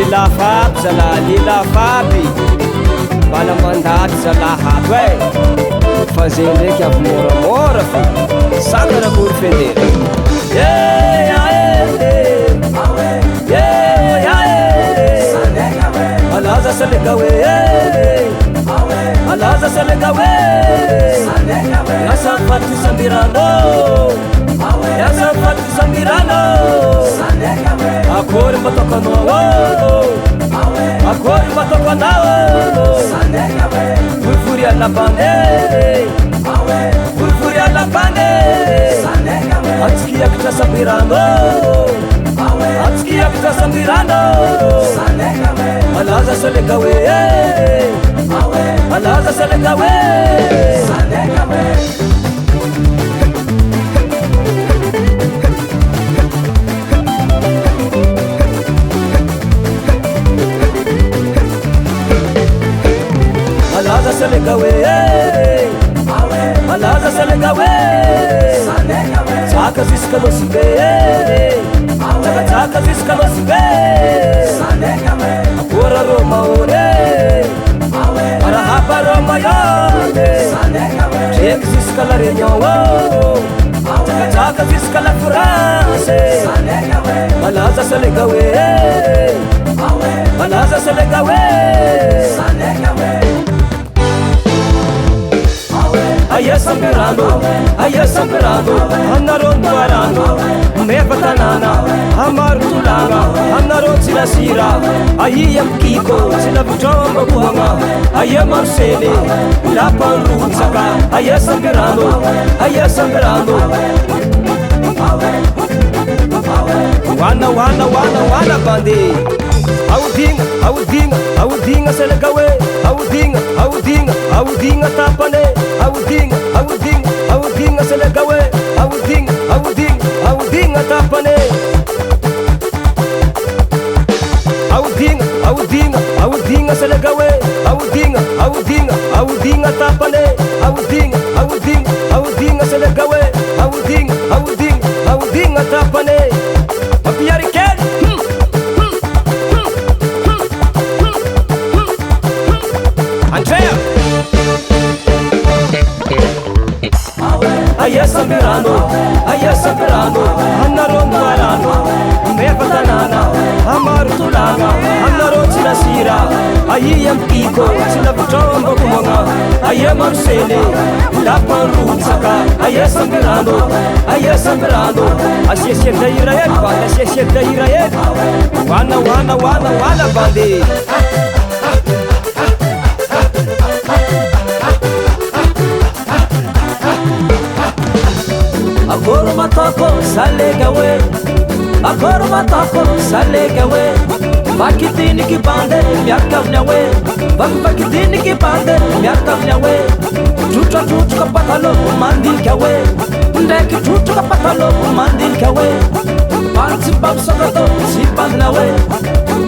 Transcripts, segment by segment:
Lilafaby zala lilafaby bala mandaty zalahaby e fa zay ndraiky avy moramora fa sakarakory federa alaza salegawe alaza salegawe yasafati sambirano yasafati sambirano akori matokanoa akori matokanao furfuri alabane furfuri alabane atskiakita sambirano atskiakita sambirano alaza salegawe alaza salegawe alaza salegawe alaza salegawe zaka ziskanosbe zaka ziskanosbe akora romaone arahaba romayone jek ziskala réunion zaka ziskala France alaza salegawe alaza salegawe Aya samperano, anaron duarano, mepatanana, amar tulanga, anaron sinasira, ayam kiko, sinabujamba buhanga, aya marsele, lapan rutsaka, aya samperano, wana bande. Audinga salegawe, audinga tapane, audinga salegawe, audinga tapane, audinga salegawe, audinga tapane, audinga salegawe, audinga tapane, apiari kel. Aya samperano, anaron duarano, mepatanana, amar tulanga, anaron sinasira, ayam kiko, sinabujamba buhanga, aya marsele, lapan rutsaka, aya samperano, asyesyek dairayek bande, asyesyek dairayek, wana bande. Agora matoko salegawe, agora matoko salegawe. Vakitini ki bande miakamnyawe, vakitini ki bande miakamnyawe. Chucha ka patalo mandil kawe, ndeki chucha ka patalo mandil kawe. Pansi bab sakato si bandnawe,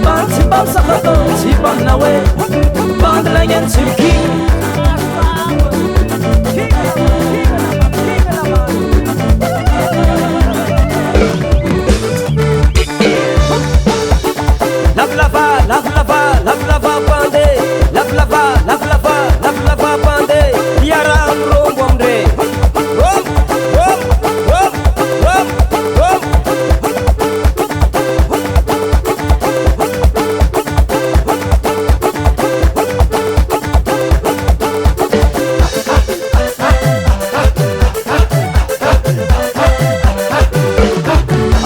pansi bab sakato si bandnawe. Bandlangen silki. Lava bande, lava bande, yaram rombomre, rom.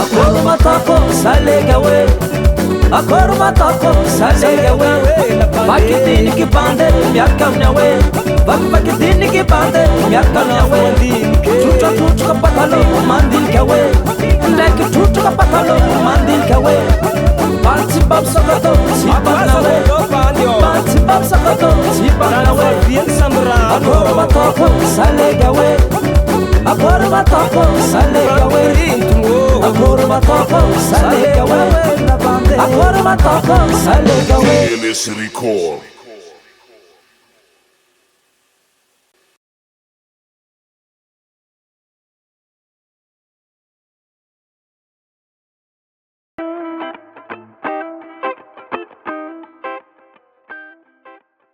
Akoro matako salegawe. Agora matoko salegawe, vakitini ki bande miakamnyawe, vakitini ki bande miakamnyawe. Chucha ka patalo mandil kawe, ndeki chucha ka patalo mandil kawe. Pansi bab sakato si bandnawe, pansi bab sakato si bandnawe. Agora matoko salegawe, agora matoko salegawe, agora matoko salegawe. Agora matoko salegawe. Record.